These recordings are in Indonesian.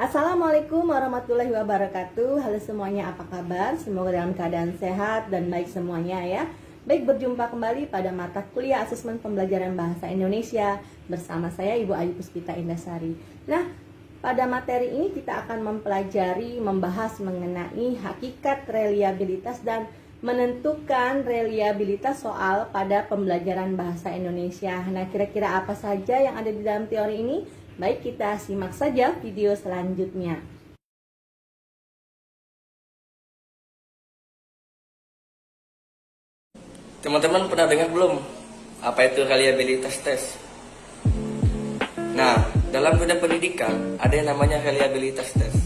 Assalamualaikum warahmatullahi wabarakatuh. Halo semuanya, apa kabar? Semoga dalam keadaan sehat dan baik semuanya ya. Baik, berjumpa kembali pada mata kuliah asesmen pembelajaran bahasa Indonesia bersama saya Ibu Ayu Puspita Indasari. Nah, pada materi ini kita akan membahas mengenai hakikat reliabilitas dan menentukan reliabilitas soal pada pembelajaran bahasa Indonesia. Nah, kira-kira apa saja yang ada di dalam teori ini? Baik, kita simak saja video selanjutnya. Teman-teman pernah dengar belum apa itu reliabilitas tes? Nah, dalam bidang pendidikan ada yang namanya reliabilitas tes.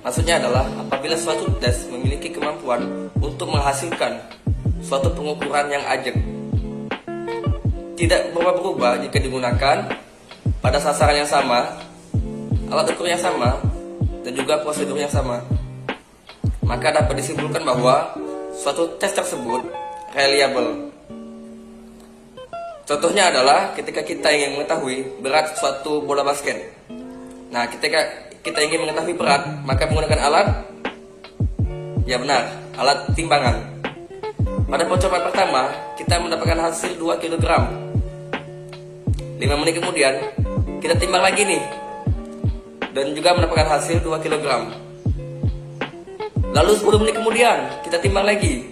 Maksudnya adalah apabila suatu tes memiliki kemampuan untuk menghasilkan suatu pengukuran yang ajak, tidak berubah-ubah jika digunakan pada sasaran yang sama, alat ukur yang sama, dan juga prosedur yang sama, maka dapat disimpulkan bahwa suatu tes tersebut reliable. Contohnya adalah ketika kita ingin mengetahui berat suatu bola basket. Nah, ketika kita ingin mengetahui berat, maka menggunakan alat, ya benar, alat timbangan. Pada percobaan pertama, kita mendapatkan hasil 2 kg. 5 menit kemudian, kita timbang lagi nih, dan juga mendapatkan hasil 2 kg. Lalu 10 menit kemudian, kita timbang lagi,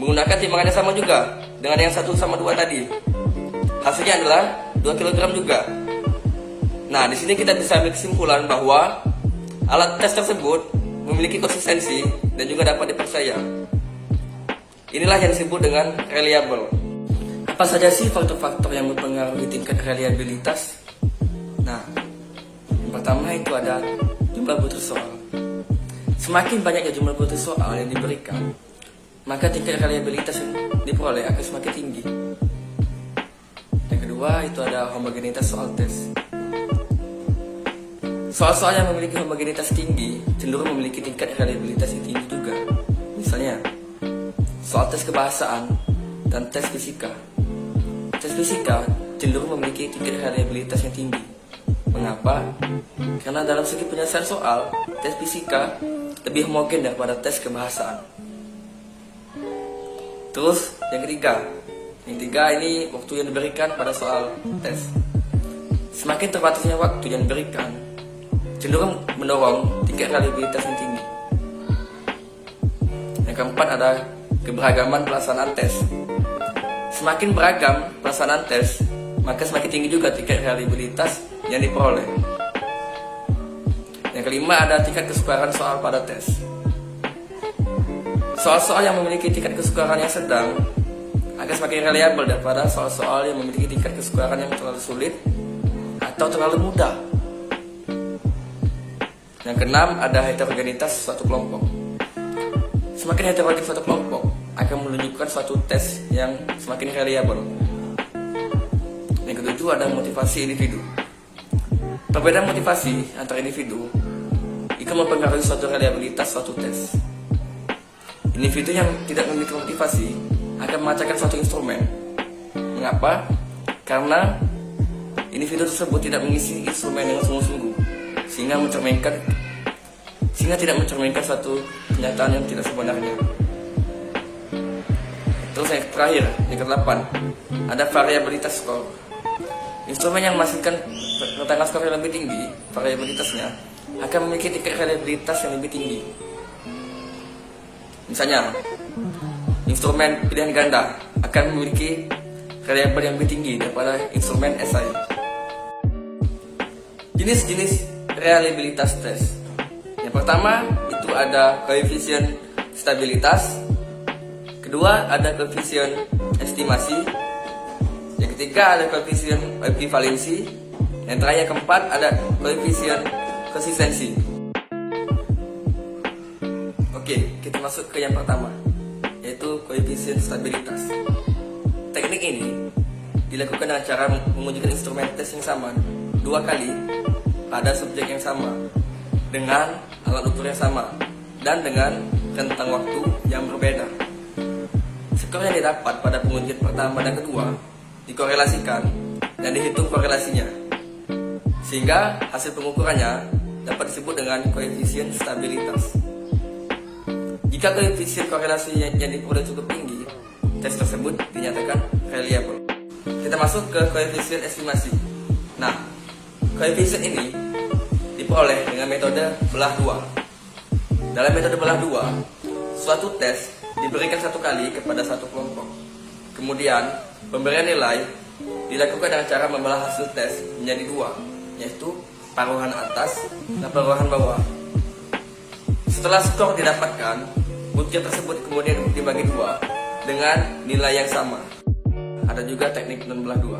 menggunakan timbangan yang sama juga, dengan yang 1 sama 2 tadi. Hasilnya adalah 2 kg juga. Nah, di sini kita bisa ambil kesimpulan bahwa alat tes tersebut memiliki konsistensi dan juga dapat dipercaya. Inilah yang disebut dengan reliable. Apa saja sih faktor-faktor yang mempengaruhi tingkat reliabilitas? Nah, yang pertama itu ada jumlah butir soal. Semakin banyaknya jumlah butir soal yang diberikan, maka tingkat reliabilitas yang diperoleh akan semakin tinggi. Yang kedua itu ada homogenitas soal tes. Soal-soal yang memiliki homogenitas tinggi cenderung memiliki tingkat reliabilitas yang tinggi juga. Misalnya, soal tes kebahasaan dan tes fisika. Tes fisika cenderung memiliki tingkat reliabilitas yang tinggi. Mengapa? Karena dalam segi penyelesaian soal, tes fisika lebih homogen daripada tes kebahasaan. Terus, yang ketiga ini waktu yang diberikan pada soal tes. Semakin terbatasnya waktu yang diberikan, cenderung mendorong tingkat reliabilitas yang tinggi. Yang keempat ada keberagaman pelaksanaan tes. Semakin beragam pelaksanaan tes, maka semakin tinggi juga tingkat reliabilitas yang diperoleh. Yang kelima ada tingkat kesukaran soal pada tes. Soal-soal yang memiliki tingkat kesukaran yang sedang akan semakin reliable daripada soal-soal yang memiliki tingkat kesukaran yang terlalu sulit atau terlalu mudah. Yang keenam ada heterogenitas suatu kelompok. Semakin heterogen suatu kelompok akan menunjukkan suatu tes yang semakin reliable. Yang ketujuh ada motivasi individu. Perbedaan motivasi antar individu itu mempengaruhi suatu reliabilitas suatu tes. Individu yang tidak memiliki motivasi akan memacahkan suatu instrumen. Mengapa? Karena individu tersebut tidak mengisi instrumen dengan sungguh-sungguh, sehingga tidak mencerminkan suatu kenyataan yang tidak sebenarnya. Terus yang terakhir, yang ke-8, ada variabilitas skor. Instrumen yang menghasilkan rentang skor yang lebih tinggi, variabilitasnya akan memiliki tingkat reliabilitas yang lebih tinggi. Misalnya, instrumen pilihan ganda akan memiliki reliable yang lebih tinggi daripada instrumen SI. Jenis-jenis reliabilitas tes. Yang pertama itu ada koefisien stabilitas. Kedua ada koefisien estimasi. Yang ketiga ada koefisien ekivalensi. Yang terakhir keempat ada koefisien konsistensi. Oke, kita masuk ke yang pertama, yaitu koefisien stabilitas. Teknik ini dilakukan dengan cara mengujikan instrumen tes yang sama 2 kali pada subjek yang sama, dengan alat ukur yang sama, dan dengan rentang waktu yang berbeda. Skor yang didapat pada pengujian pertama dan kedua dikorelasikan dan dihitung korelasinya, sehingga hasil pengukurannya dapat disebut dengan koefisien stabilitas. Jika koefisien korelasi yang diperoleh cukup tinggi, tes tersebut dinyatakan reliable. Kita masuk ke koefisien estimasi. Nah, koefisien ini diperoleh dengan metode belah dua. Dalam metode belah dua, suatu tes diberikan satu kali kepada satu kelompok. Kemudian, pemberian nilai dilakukan dengan cara membelah hasil tes menjadi dua, yaitu paruhan atas dan paruhan bawah. Setelah skor didapatkan, butir tersebut kemudian dibagi dua dengan nilai yang sama. Ada juga teknik non-belah dua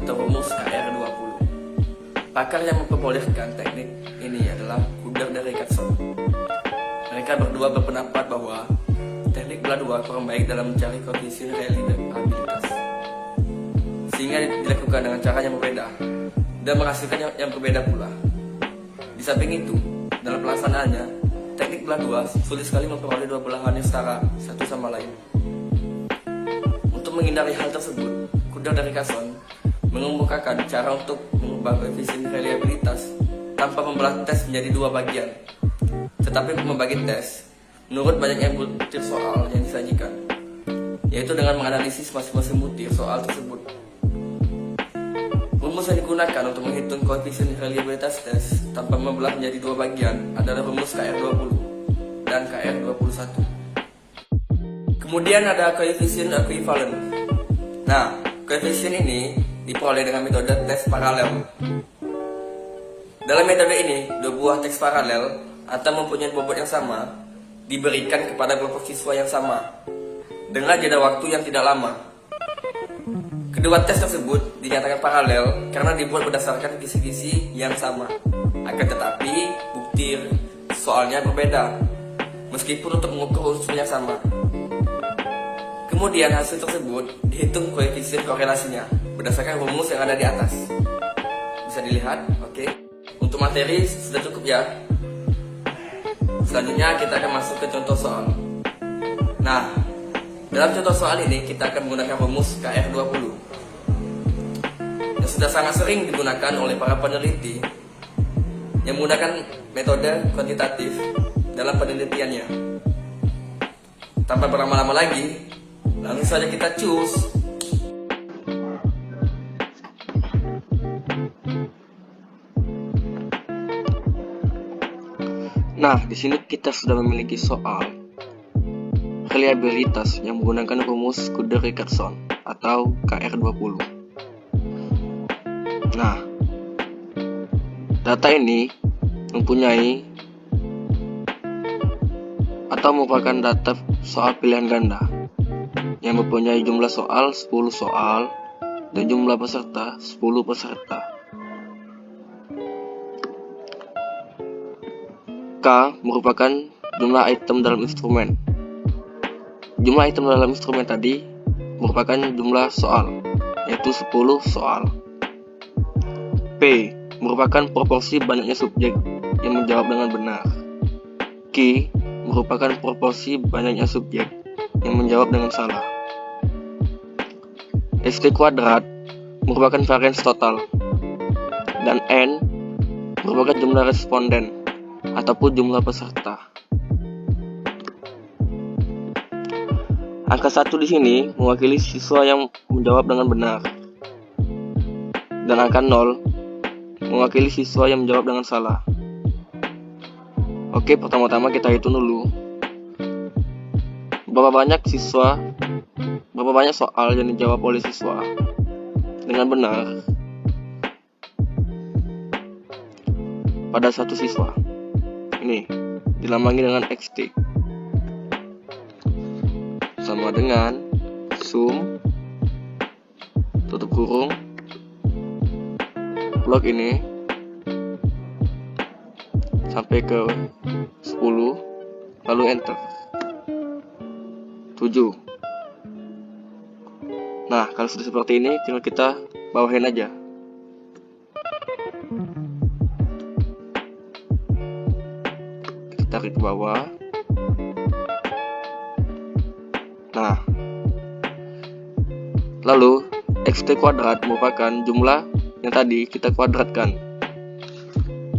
atau rumus KR20. Pakar yang memperbolehkan teknik ini adalah Kudder dan Rickardson. Mereka berdua berpendapat bahwa teknik belah dua kurang baik dalam mencari koefisien reliabilitas, sehingga dilakukan dengan cara yang berbeda dan menghasilkan yang berbeda pula. Di samping itu, dalam pelaksanaannya, teknik belah dua sulit sekali memperoleh dua belahan yang setara satu sama lain. Untuk menghindari hal tersebut, Kudder dan Rickardson mengemukakan cara untuk mengubah koefisien reliabilitas tanpa membelah tes menjadi dua bagian, tetapi membagi tes menurut banyaknya butir soal yang disajikan, yaitu dengan menganalisis masing-masing butir soal tersebut. Rumus yang digunakan untuk menghitung koefisien reliabilitas tes tanpa membelah menjadi dua bagian adalah rumus KR20 dan KR21. Kemudian ada koefisien ekuivalen. Nah, koefisien ini diperoleh dengan metode tes paralel. Dalam metode ini, dua buah tes paralel atau mempunyai bobot yang sama diberikan kepada kelompok siswa yang sama dengan jeda waktu yang tidak lama. Kedua tes tersebut dinyatakan paralel karena dibuat berdasarkan kisi-kisi yang sama. Akan tetapi, butir soalnya berbeda, meskipun untuk mengukur unsurnya sama. Kemudian hasil tersebut dihitung koefisien korelasinya berdasarkan rumus yang ada di atas. Bisa dilihat, oke. Untuk materi sudah cukup ya. Selanjutnya kita akan masuk ke contoh soal. Nah, dalam contoh soal ini kita akan menggunakan rumus KR20 yang sudah sangat sering digunakan oleh para peneliti yang menggunakan metode kuantitatif dalam penelitiannya. Tanpa berlama-lama lagi, langsung saja kita cus. Nah, di sini kita sudah memiliki soal reliabilitas yang menggunakan rumus Kudder-Rickardson atau KR20. Nah, data ini mempunyai atau merupakan data soal pilihan ganda yang mempunyai jumlah soal 10 soal dan jumlah peserta 10 peserta. K merupakan jumlah item dalam instrumen. Jumlah item dalam instrumen tadi merupakan jumlah soal, yaitu 10 soal. P merupakan proporsi banyaknya subjek yang menjawab dengan benar. Q merupakan proporsi banyaknya subjek yang menjawab dengan salah. ST kuadrat merupakan varians total. Dan N merupakan jumlah responden ataupun jumlah peserta. Angka 1 di sini mewakili siswa yang menjawab dengan benar. Dan angka 0 mewakili siswa yang menjawab dengan salah. Oke, pertama-tama kita hitung dulu. Berapa banyak soal yang dijawab oleh siswa dengan benar pada satu siswa. Ini dilambangi dengan XT sama dengan sum tutup kurung blok ini sampai ke 10, lalu enter 7. Nah, kalau sudah seperti ini tinggal kita bawahin aja. Tarik ke bawah. Nah, lalu XT kuadrat merupakan jumlah yang tadi kita kuadratkan.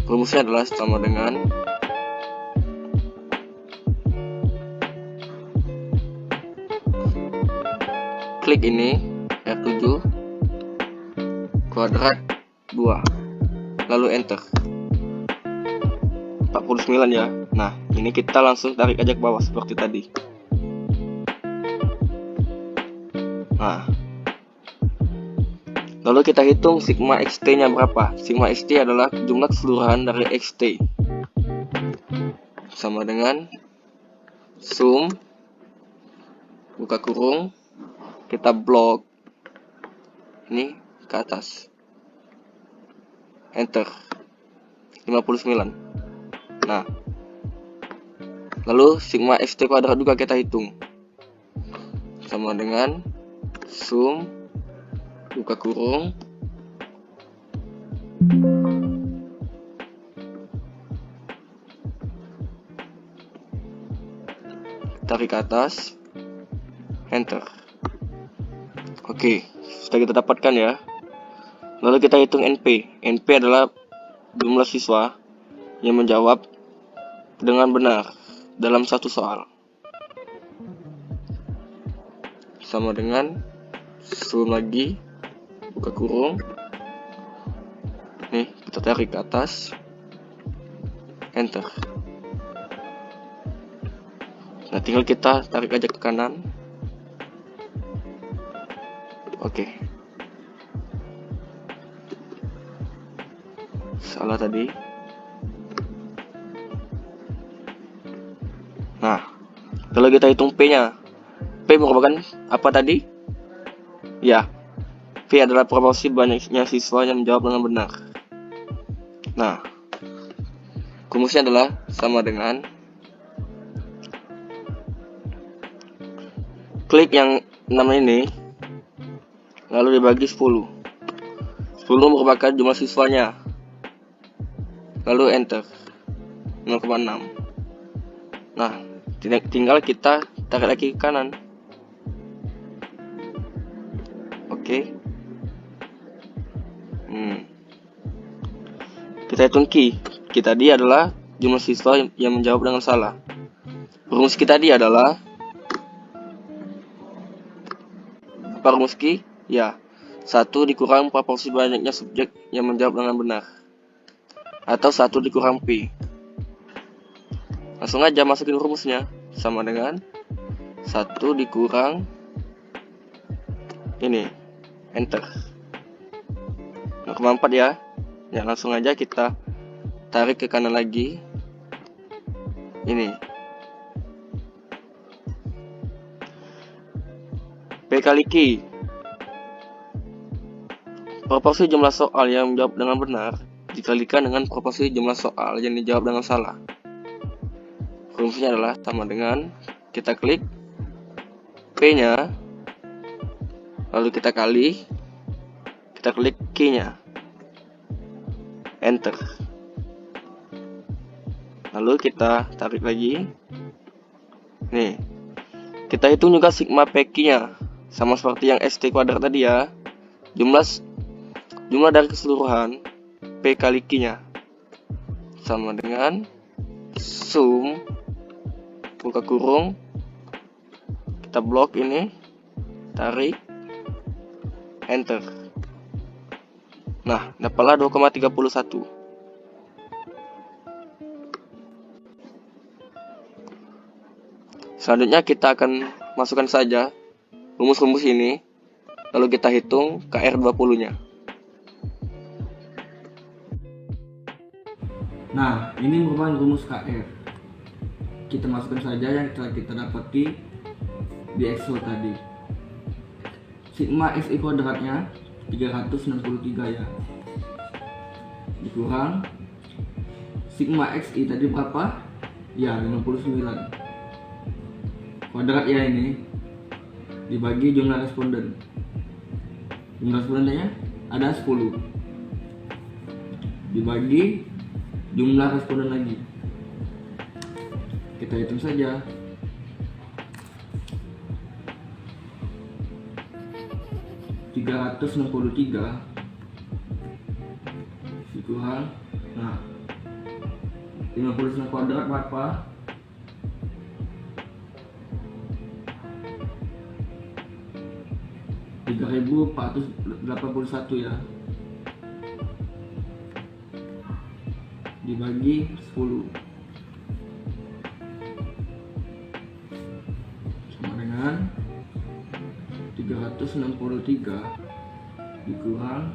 Rumusnya adalah sama dengan klik ini R7 kuadrat 2 lalu enter 49 ya. Nah, ini kita langsung tarik aja ke bawah seperti tadi. Nah, lalu kita hitung sigma xt nya berapa. Sigma xt adalah jumlah keseluruhan dari xt sama dengan sum buka kurung, kita blok ini ke atas, enter 59. Nah, lalu sigma xt kuadrat juga kita hitung sama dengan sum buka kurung tarik ke atas, enter. Oke, sudah kita dapatkan ya. Lalu kita hitung NP. NP adalah jumlah siswa yang menjawab dengan benar dalam satu soal. Sama dengan sum lagi buka kurung. Nih, kita tarik ke atas, enter. Nah, tinggal kita tarik aja ke kanan. Oke. Salah tadi. Nah, kalau kita hitung P-nya, P merupakan apa tadi? Ya, P adalah proporsi banyaknya siswa yang menjawab dengan benar. Nah, rumusnya adalah sama dengan klik yang 6 ini lalu dibagi 10. 10 merupakan jumlah siswanya. Lalu enter 0,6. Nah, tinggal kita tarik lagi ke kanan. Oke. Kita hitung Q. Q tadi adalah jumlah siswa yang menjawab dengan salah. Rumus Q tadi adalah apa rumus Q? Ya, 1 dikurang proporsi banyaknya subjek yang menjawab dengan benar, atau 1 dikurang P. Langsung aja masukin rumusnya, sama dengan 1 dikurang ini, enter 0,4 ya. Ya, langsung aja kita tarik ke kanan lagi. Ini P kali Q, proporsi jumlah soal yang menjawab dengan benar dikalikan dengan proporsi jumlah soal yang dijawab dengan salah. Rumusnya adalah sama dengan kita klik P-nya, lalu kita kali, kita klik Q-nya, enter. Lalu kita tarik lagi. Nih, kita hitung juga sigma PQ-nya, sama seperti yang ST kuadrat tadi ya. Jumlah dari keseluruhan P kali Q-nya sama dengan sum buka kurung, kita blok ini, tarik, enter. Nah, dapatlah 2,31. Selanjutnya kita akan masukkan saja rumus-rumus ini, lalu kita hitung KR20-nya. Nah, ini merupakan rumus KR. Kita masukkan saja yang telah kita dapati di Excel tadi. Sigma xi kuadratnya 363 ya. Dikurang sigma xi tadi berapa? Ya, 59. Kuadrat ya ini. Dibagi jumlah responden. Jumlah respondennya ada 10. Dibagi jumlah responden lagi. Kita hitung saja. dikurang, nah 59 kuadrat berapa? 3.481 ya, dibagi 10 sama dengan 363 dikurang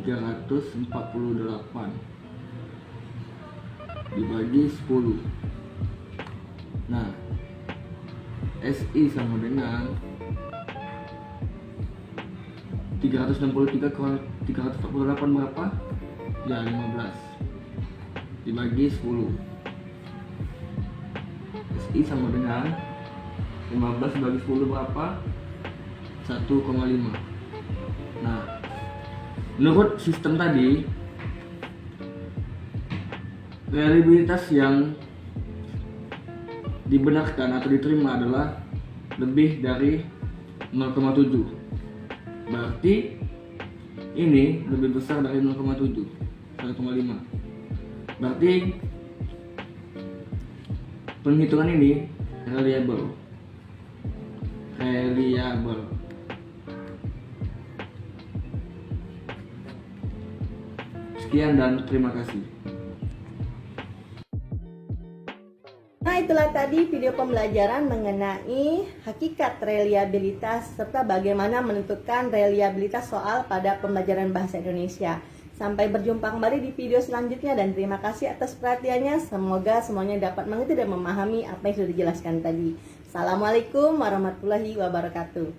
348 dibagi 10. Nah, SI sama dengan 363 kurang 348 berapa? Ya 15 dibagi 10. SI sama dengan 15 dibagi 10 berapa? 1,5. Nah, menurut sistem tadi, reliabilitas yang dibenarkan atau diterima adalah lebih dari 0,7. Berarti ini lebih besar dari 0,7, 1,5. Berarti penghitungan ini reliable. Sekian dan terima kasih. Nah, itulah tadi video pembelajaran mengenai hakikat reliabilitas serta bagaimana menentukan reliabilitas soal pada pembelajaran bahasa Indonesia. Sampai berjumpa kembali di video selanjutnya dan terima kasih atas perhatiannya. Semoga semuanya dapat mengerti dan memahami apa yang sudah dijelaskan tadi. Assalamualaikum warahmatullahi wabarakatuh.